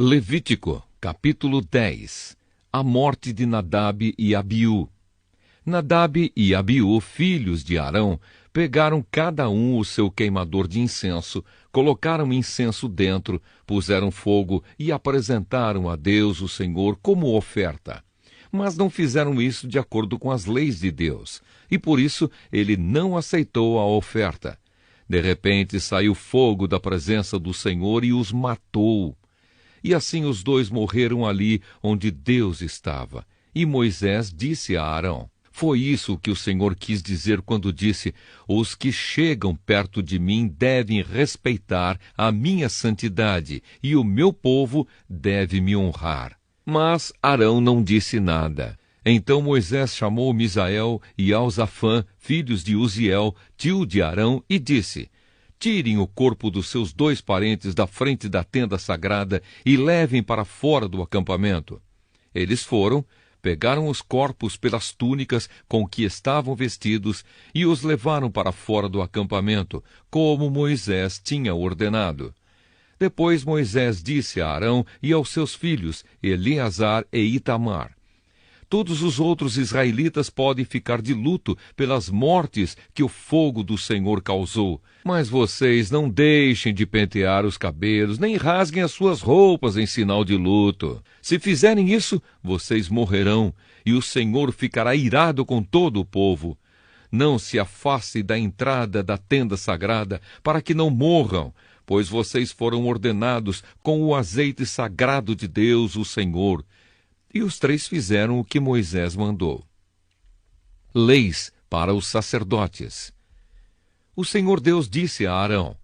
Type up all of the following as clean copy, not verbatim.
Levítico, capítulo 10. A morte de Nadab e Abiú. Nadab e Abiú, filhos de Arão, pegaram cada um o seu queimador de incenso, colocaram incenso dentro, puseram fogo e apresentaram a Deus, o Senhor, como oferta. Mas não fizeram isso de acordo com as leis de Deus, e por isso ele não aceitou a oferta. De repente saiu fogo da presença do Senhor e os matou. E assim os dois morreram ali onde Deus estava. E Moisés disse a Arão: foi isso que o Senhor quis dizer quando disse: os que chegam perto de mim devem respeitar a minha santidade, e o meu povo deve me honrar. Mas Arão não disse nada. Então Moisés chamou Misael e Alzafã, filhos de Uziel, tio de Arão, e disse: tirem o corpo dos seus dois parentes da frente da tenda sagrada e levem para fora do acampamento. Eles foram, pegaram os corpos pelas túnicas com que estavam vestidos e os levaram para fora do acampamento, como Moisés tinha ordenado. Depois Moisés disse a Arão e aos seus filhos, Eleazar e Itamar: todos os outros israelitas podem ficar de luto pelas mortes que o fogo do Senhor causou, mas vocês não deixem de pentear os cabelos, nem rasguem as suas roupas em sinal de luto. Se fizerem isso, vocês morrerão, e o Senhor ficará irado com todo o povo. Não se afastem da entrada da tenda sagrada, para que não morram, pois vocês foram ordenados com o azeite sagrado de Deus, o Senhor. E os três fizeram o que Moisés mandou. Leis para os sacerdotes. O Senhor Deus disse a Arão: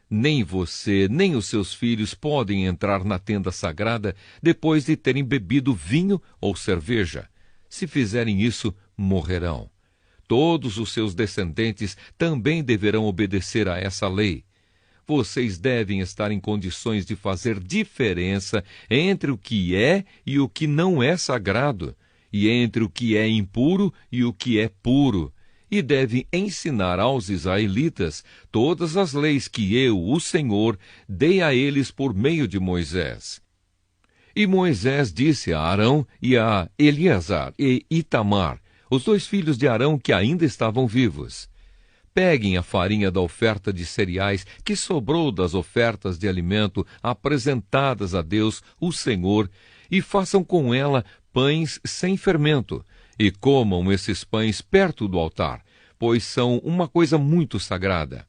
nem você, nem os seus filhos podem entrar na tenda sagrada depois de terem bebido vinho ou cerveja. Se fizerem isso, morrerão. Todos os seus descendentes também deverão obedecer a essa lei. Vocês devem estar em condições de fazer diferença entre o que é e o que não é sagrado, e entre o que é impuro e o que é puro, e devem ensinar aos israelitas todas as leis que eu, o Senhor, dei a eles por meio de Moisés. E Moisés disse a Arão e a Eleazar e Itamar, os dois filhos de Arão que ainda estavam vivos: peguem a farinha da oferta de cereais que sobrou das ofertas de alimento apresentadas a Deus, o Senhor, e façam com ela pães sem fermento, e comam esses pães perto do altar, pois são uma coisa muito sagrada.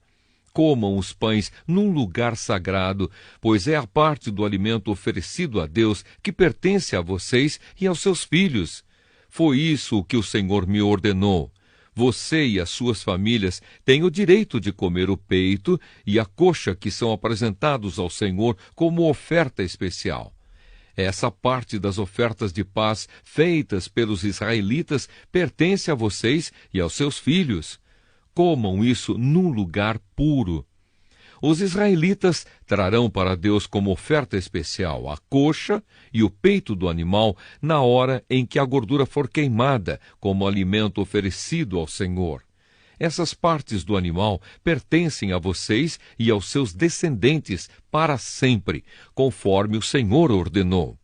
Comam os pães num lugar sagrado, pois é a parte do alimento oferecido a Deus que pertence a vocês e aos seus filhos. Foi isso o que o Senhor me ordenou. Você e as suas famílias têm o direito de comer o peito e a coxa que são apresentados ao Senhor como oferta especial. Essa parte das ofertas de paz feitas pelos israelitas pertence a vocês e aos seus filhos. Comam isso num lugar puro. Os israelitas trarão para Deus como oferta especial a coxa e o peito do animal na hora em que a gordura for queimada, como alimento oferecido ao Senhor. Essas partes do animal pertencem a vocês e aos seus descendentes para sempre, conforme o Senhor ordenou.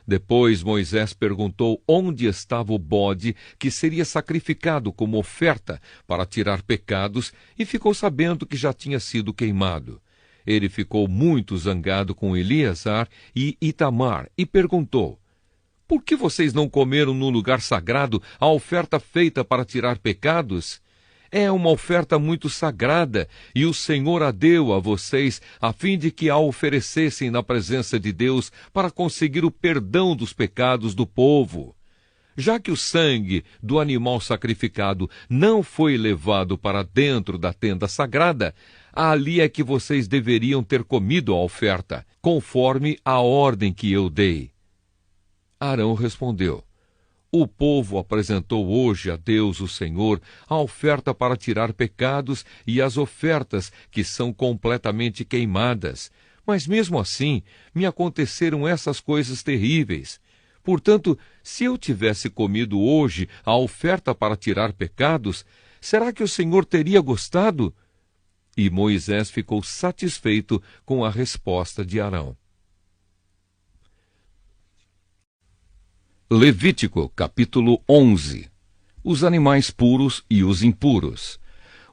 Depois Moisés perguntou onde estava o bode que seria sacrificado como oferta para tirar pecados e ficou sabendo que já tinha sido queimado. Ele ficou muito zangado com Eleazar e Itamar e perguntou: por que vocês não comeram no lugar sagrado a oferta feita para tirar pecados? É uma oferta muito sagrada, e o Senhor a deu a vocês, a fim de que a oferecessem na presença de Deus para conseguir o perdão dos pecados do povo. Já que o sangue do animal sacrificado não foi levado para dentro da tenda sagrada, ali é que vocês deveriam ter comido a oferta, conforme a ordem que eu dei. Arão respondeu: o povo apresentou hoje a Deus, o Senhor, a oferta para tirar pecados e as ofertas que são completamente queimadas. Mas mesmo assim, me aconteceram essas coisas terríveis. Portanto, se eu tivesse comido hoje a oferta para tirar pecados, será que o Senhor teria gostado? E Moisés ficou satisfeito com a resposta de Arão. Levítico, capítulo 11. Os animais puros e os impuros.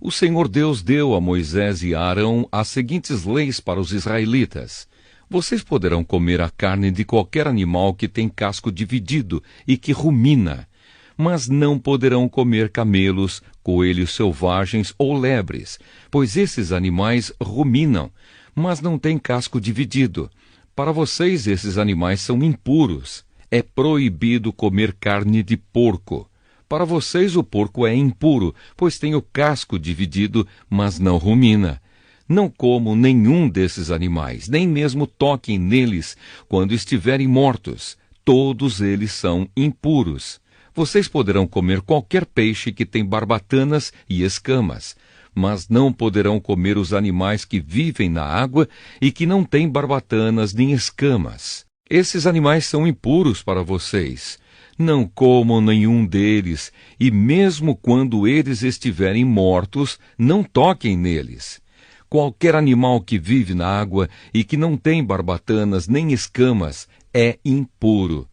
O Senhor Deus deu a Moisés e a Arão as seguintes leis para os israelitas. Vocês poderão comer a carne de qualquer animal que tem casco dividido e que rumina, mas não poderão comer camelos, coelhos selvagens ou lebres, pois esses animais ruminam, mas não têm casco dividido. Para vocês, esses animais são impuros. É proibido comer carne de porco. Para vocês, o porco é impuro, pois tem o casco dividido, mas não rumina. Não comam nenhum desses animais, nem mesmo toquem neles quando estiverem mortos. Todos eles são impuros. Vocês poderão comer qualquer peixe que tem barbatanas e escamas, mas não poderão comer os animais que vivem na água e que não têm barbatanas nem escamas. Esses animais são impuros para vocês. Não comam nenhum deles, e mesmo quando eles estiverem mortos, não toquem neles. Qualquer animal que vive na água e que não tem barbatanas nem escamas é impuro.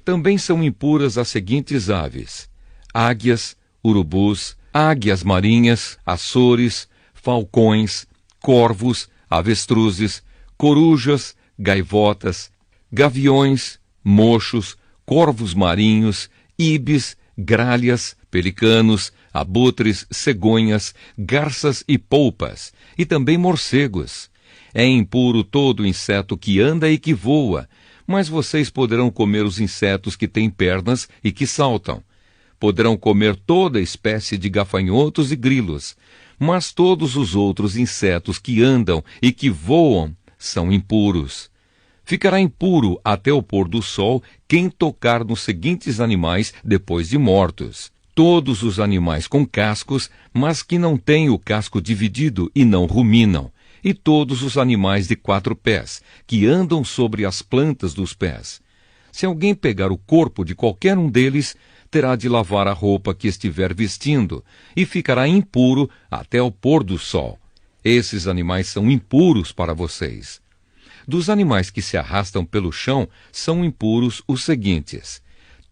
Também são impuras as seguintes aves: águias, urubus, águias marinhas, açores, falcões, corvos, avestruzes, corujas, gaivotas, gaviões, mochos, corvos marinhos, ibis, gralhas, pelicanos, abutres, cegonhas, garças e polpas, e também morcegos. É impuro todo inseto que anda e que voa, mas vocês poderão comer os insetos que têm pernas e que saltam. Poderão comer toda espécie de gafanhotos e grilos, mas todos os outros insetos que andam e que voam são impuros. Ficará impuro até o pôr do sol quem tocar nos seguintes animais depois de mortos: todos os animais com cascos, mas que não têm o casco dividido e não ruminam, e todos os animais de 4 pés, que andam sobre as plantas dos pés. Se alguém pegar o corpo de qualquer um deles, terá de lavar a roupa que estiver vestindo, e ficará impuro até o pôr do sol. Esses animais são impuros para vocês. Dos animais que se arrastam pelo chão, são impuros os seguintes: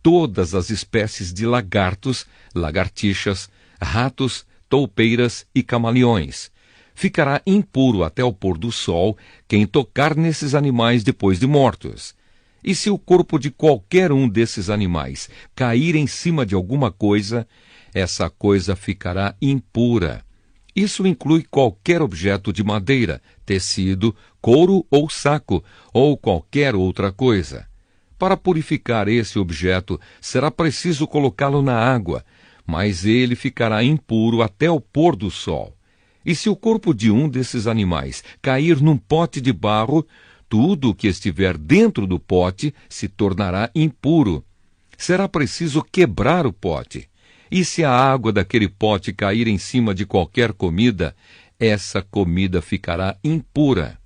todas as espécies de lagartos, lagartixas, ratos, toupeiras e camaleões. Ficará impuro até o pôr do sol quem tocar nesses animais depois de mortos. E se o corpo de qualquer um desses animais cair em cima de alguma coisa, essa coisa ficará impura. Isso inclui qualquer objeto de madeira, tecido, couro ou saco, ou qualquer outra coisa. Para purificar esse objeto, será preciso colocá-lo na água, mas ele ficará impuro até o pôr do sol. E se o corpo de um desses animais cair num pote de barro, tudo o que estiver dentro do pote se tornará impuro. Será preciso quebrar o pote. E se a água daquele pote cair em cima de qualquer comida, essa comida ficará impura.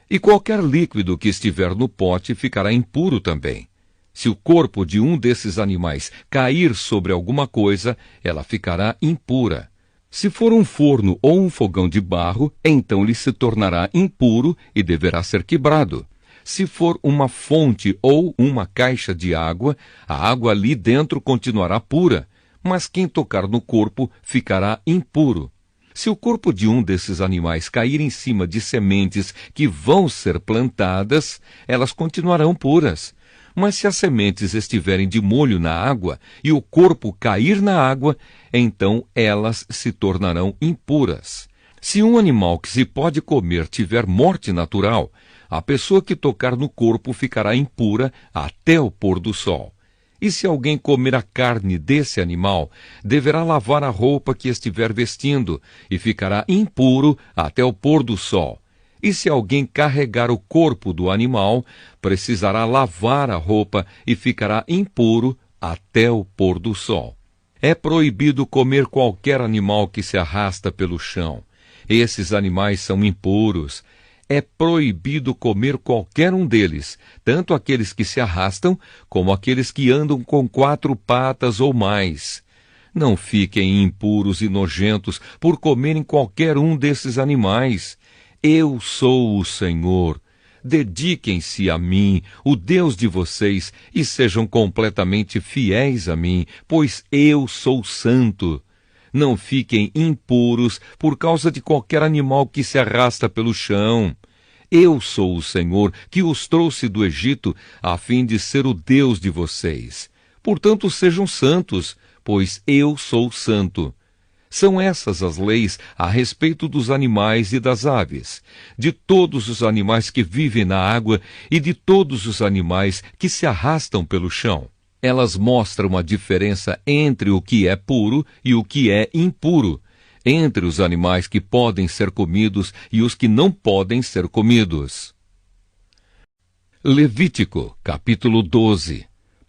E qualquer líquido que estiver no pote ficará impuro também. Se o corpo de um desses animais cair sobre alguma coisa, ela ficará impura. Se for um forno ou um fogão de barro, então ele se tornará impuro e deverá ser quebrado. Se for uma fonte ou uma caixa de água, a água ali dentro continuará pura, mas quem tocar no corpo ficará impuro. Se o corpo de um desses animais cair em cima de sementes que vão ser plantadas, elas continuarão puras. Mas se as sementes estiverem de molho na água e o corpo cair na água, então elas se tornarão impuras. Se um animal que se pode comer tiver morte natural, a pessoa que tocar no corpo ficará impura até o pôr do sol. E se alguém comer a carne desse animal, deverá lavar a roupa que estiver vestindo, e ficará impuro até o pôr do sol. E se alguém carregar o corpo do animal, precisará lavar a roupa e ficará impuro até o pôr do sol. É proibido comer qualquer animal que se arrasta pelo chão. Esses animais são impuros. É proibido comer qualquer um deles, tanto aqueles que se arrastam, como aqueles que andam com 4 patas ou mais. Não fiquem impuros e nojentos por comerem qualquer um desses animais. Eu sou o Senhor. dediquem-se a mim, o Deus de vocês, e sejam completamente fiéis a mim, pois eu sou santo. Não fiquem impuros por causa de qualquer animal que se arrasta pelo chão. Eu sou o Senhor que os trouxe do Egito, a fim de ser o Deus de vocês. Portanto, sejam santos, pois eu sou santo. São essas as leis a respeito dos animais e das aves, de todos os animais que vivem na água e de todos os animais que se arrastam pelo chão. Elas mostram a diferença entre o que é puro e o que é impuro, entre os animais que podem ser comidos e os que não podem ser comidos. Levítico, capítulo 12.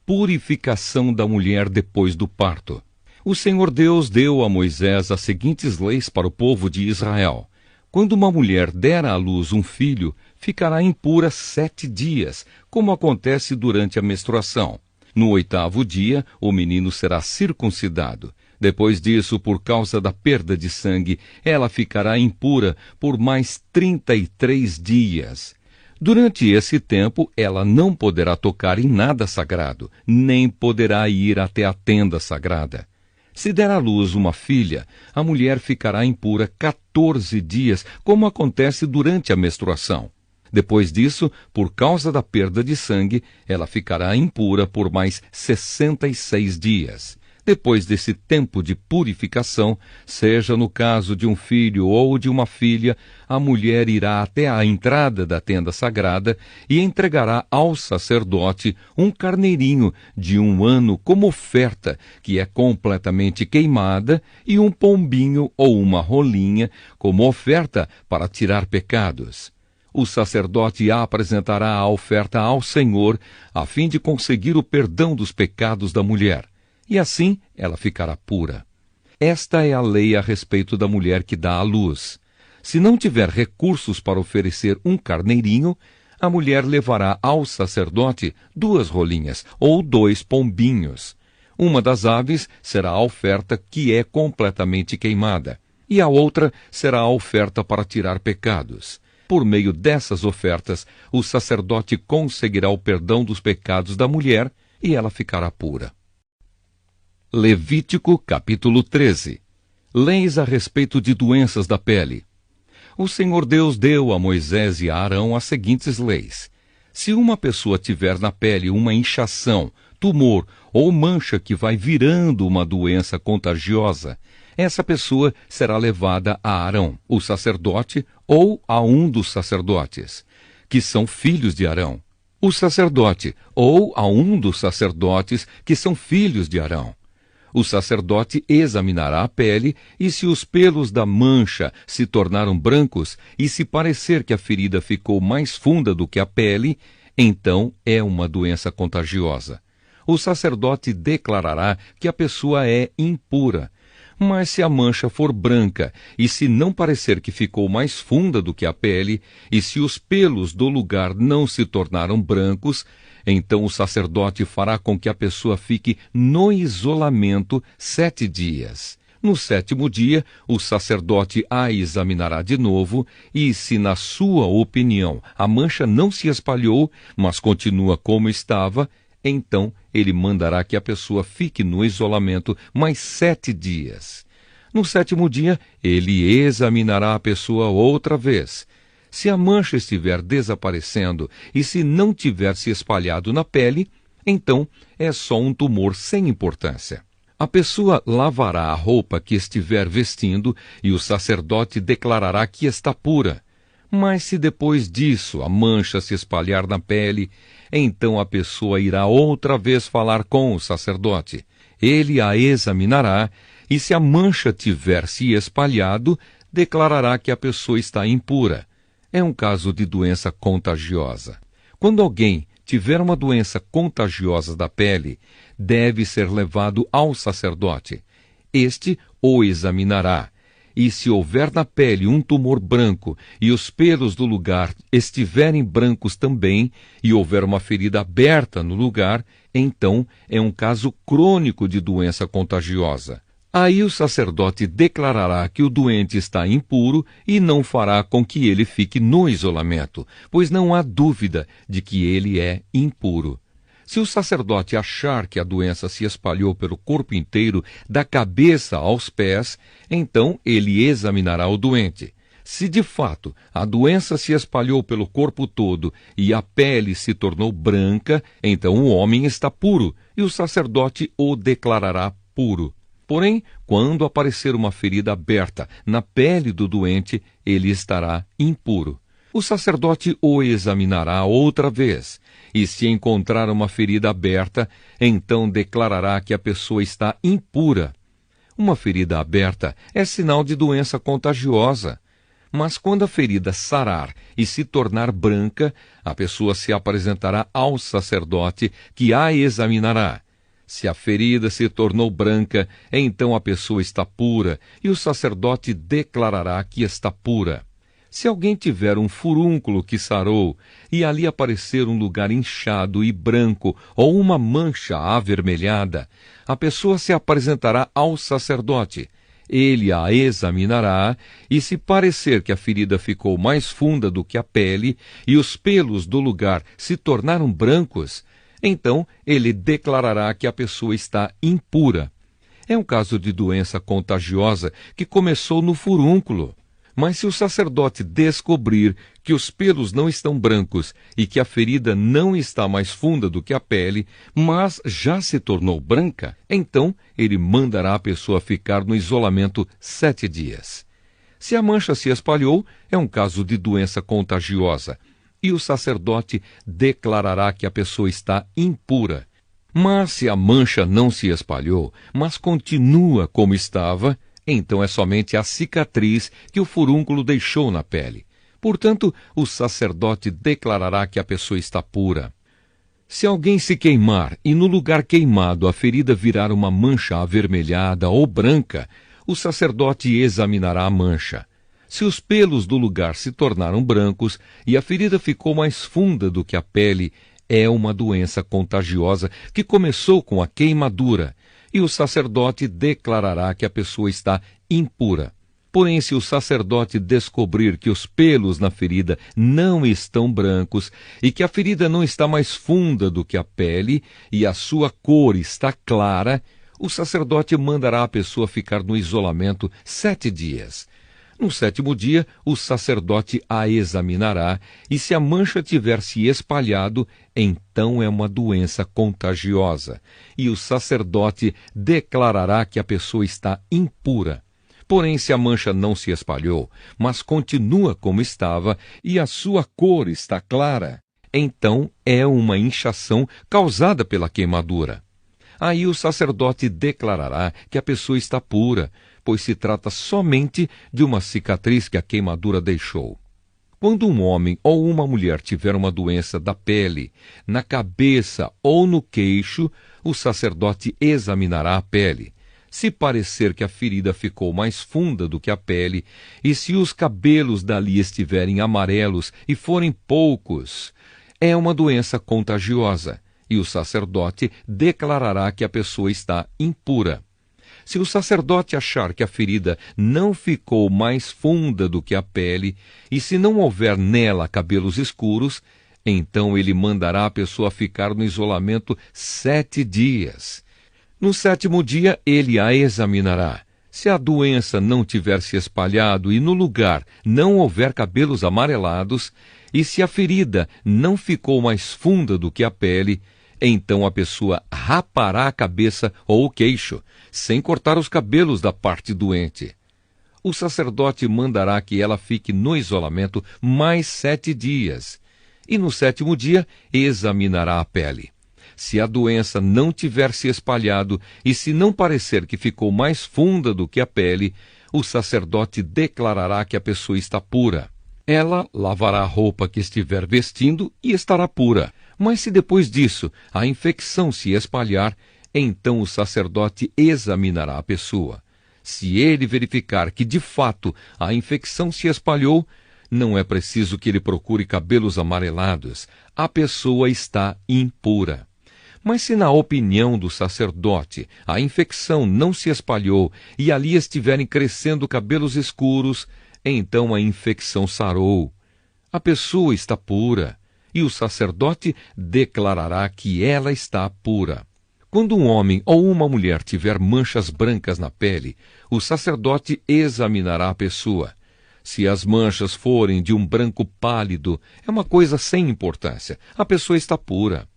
Purificação da mulher depois do parto. O Senhor Deus deu a Moisés as seguintes leis para o povo de Israel. Quando uma mulher der à luz um filho, ficará impura 7 dias, como acontece durante a menstruação. No 8º dia, o menino será circuncidado. Depois disso, por causa da perda de sangue, ela ficará impura por mais 33 dias. Durante esse tempo, ela não poderá tocar em nada sagrado, nem poderá ir até a tenda sagrada. Se der à luz uma filha, a mulher ficará impura 14 dias, como acontece durante a menstruação. Depois disso, por causa da perda de sangue, ela ficará impura por mais 66 dias. Depois desse tempo de purificação, seja no caso de um filho ou de uma filha, a mulher irá até a entrada da tenda sagrada e entregará ao sacerdote um carneirinho de 1 ano como oferta, que é completamente queimada, e um pombinho ou uma rolinha como oferta para tirar pecados. O sacerdote apresentará a oferta ao Senhor, a fim de conseguir o perdão dos pecados da mulher, e assim ela ficará pura. Esta é a lei a respeito da mulher que dá à luz. Se não tiver recursos para oferecer um carneirinho, a mulher levará ao sacerdote 2 rolinhas ou 2 pombinhos. Uma das aves será a oferta que é completamente queimada, e a outra será a oferta para tirar pecados. Por meio dessas ofertas, o sacerdote conseguirá o perdão dos pecados da mulher e ela ficará pura. Levítico, capítulo 13. Leis a respeito de doenças da pele. O Senhor Deus deu a Moisés e a Arão as seguintes leis. Se uma pessoa tiver na pele uma inchação, tumor ou mancha que vai virando uma doença contagiosa, essa pessoa será levada a Arão, o sacerdote, ou a um dos sacerdotes, que são filhos de Arão. O sacerdote, ou a um dos sacerdotes, que são filhos de Arão. O sacerdote examinará a pele, e se os pelos da mancha se tornaram brancos, e se parecer que a ferida ficou mais funda do que a pele, então é uma doença contagiosa. O sacerdote declarará que a pessoa é impura. Mas se a mancha for branca, e se não parecer que ficou mais funda do que a pele, e se os pelos do lugar não se tornaram brancos, então o sacerdote fará com que a pessoa fique no isolamento 7 dias. No 7º dia, o sacerdote a examinará de novo, e se, na sua opinião, a mancha não se espalhou, mas continua como estava, então ele mandará que a pessoa fique no isolamento mais 7 dias. No 7º dia, ele examinará a pessoa outra vez. Se a mancha estiver desaparecendo e se não tiver se espalhado na pele, então é só um tumor sem importância. A pessoa lavará a roupa que estiver vestindo e o sacerdote declarará que está pura. Mas se depois disso a mancha se espalhar na pele, então a pessoa irá outra vez falar com o sacerdote. Ele a examinará, e se a mancha tiver se espalhado, declarará que a pessoa está impura. É um caso de doença contagiosa. Quando alguém tiver uma doença contagiosa da pele, deve ser levado ao sacerdote. Este o examinará. E se houver na pele um tumor branco e os pelos do lugar estiverem brancos também, e houver uma ferida aberta no lugar, então é um caso crônico de doença contagiosa. Aí o sacerdote declarará que o doente está impuro e não fará com que ele fique no isolamento, pois não há dúvida de que ele é impuro. Se o sacerdote achar que a doença se espalhou pelo corpo inteiro, da cabeça aos pés, então ele examinará o doente. Se de fato a doença se espalhou pelo corpo todo e a pele se tornou branca, então o homem está puro e o sacerdote o declarará puro. Porém, quando aparecer uma ferida aberta na pele do doente, ele estará impuro. O sacerdote o examinará outra vez, e se encontrar uma ferida aberta, então declarará que a pessoa está impura. Uma ferida aberta é sinal de doença contagiosa. Mas quando a ferida sarar e se tornar branca, a pessoa se apresentará ao sacerdote, que a examinará. Se a ferida se tornou branca, então a pessoa está pura, e o sacerdote declarará que está pura. Se alguém tiver um furúnculo que sarou, e ali aparecer um lugar inchado e branco, ou uma mancha avermelhada, a pessoa se apresentará ao sacerdote. Ele a examinará, e se parecer que a ferida ficou mais funda do que a pele, e os pelos do lugar se tornaram brancos, então ele declarará que a pessoa está impura. É um caso de doença contagiosa que começou no furúnculo. Mas se o sacerdote descobrir que os pelos não estão brancos e que a ferida não está mais funda do que a pele, mas já se tornou branca, então ele mandará a pessoa ficar no isolamento 7 dias. Se a mancha se espalhou, é um caso de doença contagiosa, e o sacerdote declarará que a pessoa está impura. Mas se a mancha não se espalhou, mas continua como estava, então é somente a cicatriz que o furúnculo deixou na pele. Portanto, o sacerdote declarará que a pessoa está pura. Se alguém se queimar e no lugar queimado a ferida virar uma mancha avermelhada ou branca, o sacerdote examinará a mancha. Se os pelos do lugar se tornaram brancos e a ferida ficou mais funda do que a pele, é uma doença contagiosa que começou com a queimadura, e o sacerdote declarará que a pessoa está impura. Porém, se o sacerdote descobrir que os pelos na ferida não estão brancos e que a ferida não está mais funda do que a pele e a sua cor está clara, o sacerdote mandará a pessoa ficar no isolamento 7 dias. No 7º dia, o sacerdote a examinará, e se a mancha tiver se espalhado, então é uma doença contagiosa, e o sacerdote declarará que a pessoa está impura. Porém, se a mancha não se espalhou, mas continua como estava, e a sua cor está clara, então é uma inchação causada pela queimadura. Aí o sacerdote declarará que a pessoa está pura, pois se trata somente de uma cicatriz que a queimadura deixou. Quando um homem ou uma mulher tiver uma doença da pele, na cabeça ou no queixo, o sacerdote examinará a pele. Se parecer que a ferida ficou mais funda do que a pele, e se os cabelos dali estiverem amarelos e forem poucos, é uma doença contagiosa, e o sacerdote declarará que a pessoa está impura. Se o sacerdote achar que a ferida não ficou mais funda do que a pele, e se não houver nela cabelos escuros, então ele mandará a pessoa ficar no isolamento 7 dias. No 7º dia, ele a examinará. Se a doença não tiver se espalhado e no lugar não houver cabelos amarelados, e se a ferida não ficou mais funda do que a pele, então a pessoa rapará a cabeça ou o queixo, sem cortar os cabelos da parte doente. O sacerdote mandará que ela fique no isolamento mais 7 dias, e no 7º dia examinará a pele. Se a doença não tiver se espalhado e se não parecer que ficou mais funda do que a pele, o sacerdote declarará que a pessoa está pura. Ela lavará a roupa que estiver vestindo e estará pura. Mas se depois disso a infecção se espalhar, então o sacerdote examinará a pessoa. Se ele verificar que de fato a infecção se espalhou, não é preciso que ele procure cabelos amarelados. A pessoa está impura. Mas se na opinião do sacerdote a infecção não se espalhou e ali estiverem crescendo cabelos escuros, então a infecção sarou. A pessoa está pura, e o sacerdote declarará que ela está pura. Quando um homem ou uma mulher tiver manchas brancas na pele, o sacerdote examinará a pessoa. Se as manchas forem de um branco pálido, é uma coisa sem importância. A pessoa está pura.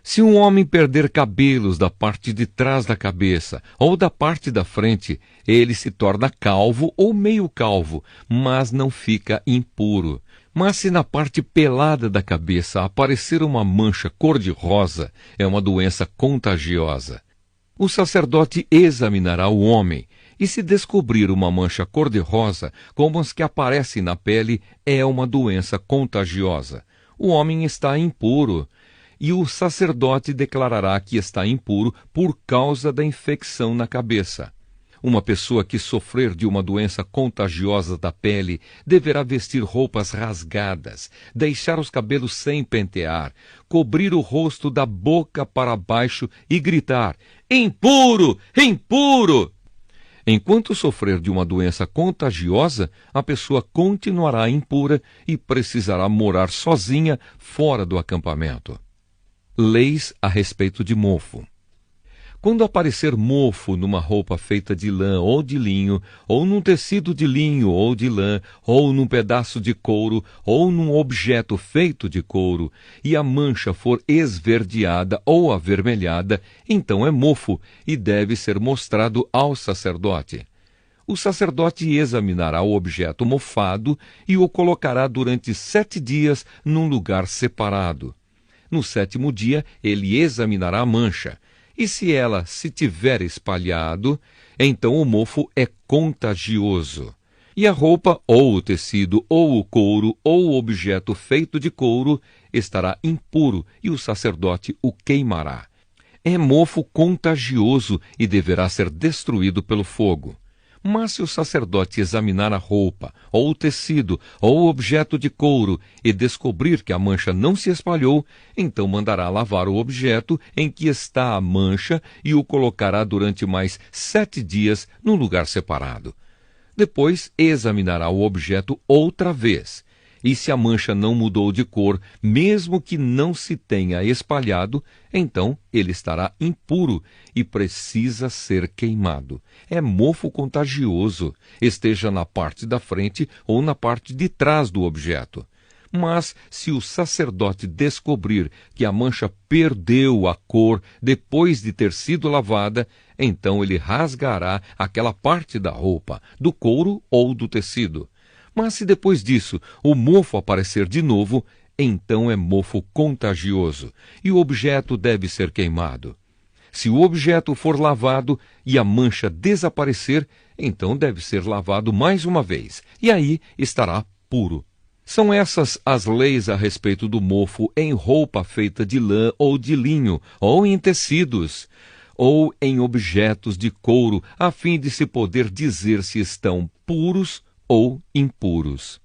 Se um homem perder cabelos da parte de trás da cabeça ou da parte da frente, ele se torna calvo ou meio calvo, mas não fica impuro. Mas se na parte pelada da cabeça aparecer uma mancha cor-de-rosa, é uma doença contagiosa. O sacerdote examinará o homem, e se descobrir uma mancha cor-de-rosa, como as que aparecem na pele, é uma doença contagiosa. O homem está impuro, e o sacerdote declarará que está impuro por causa da infecção na cabeça. Uma pessoa que sofrer de uma doença contagiosa da pele deverá vestir roupas rasgadas, deixar os cabelos sem pentear, cobrir o rosto da boca para baixo e gritar: impuro! Impuro! Enquanto sofrer de uma doença contagiosa, a pessoa continuará impura e precisará morar sozinha fora do acampamento. Leis a respeito de mofo. Quando aparecer mofo numa roupa feita de lã ou de linho, ou num tecido de linho ou de lã, ou num pedaço de couro, ou num objeto feito de couro, e a mancha for esverdeada ou avermelhada, então é mofo e deve ser mostrado ao sacerdote. O sacerdote examinará o objeto mofado e o colocará durante 7 dias num lugar separado. No 7º dia, ele examinará a mancha. E se ela se tiver espalhado, então o mofo é contagioso. E a roupa, ou o tecido, ou o couro, ou o objeto feito de couro, estará impuro, e o sacerdote o queimará. É mofo contagioso e deverá ser destruído pelo fogo. Mas se o sacerdote examinar a roupa, ou o tecido, ou o objeto de couro, e descobrir que a mancha não se espalhou, então mandará lavar o objeto em que está a mancha e o colocará durante mais 7 dias num lugar separado. Depois examinará o objeto outra vez. E se a mancha não mudou de cor, mesmo que não se tenha espalhado, então ele estará impuro e precisa ser queimado. É mofo contagioso, esteja na parte da frente ou na parte de trás do objeto. Mas se o sacerdote descobrir que a mancha perdeu a cor depois de ter sido lavada, então ele rasgará aquela parte da roupa, do couro ou do tecido. Mas se depois disso o mofo aparecer de novo, então é mofo contagioso, e o objeto deve ser queimado. Se o objeto for lavado e a mancha desaparecer, então deve ser lavado mais uma vez, e aí estará puro. São essas as leis a respeito do mofo em roupa feita de lã ou de linho, ou em tecidos, ou em objetos de couro, a fim de se poder dizer se estão puros ou impuros.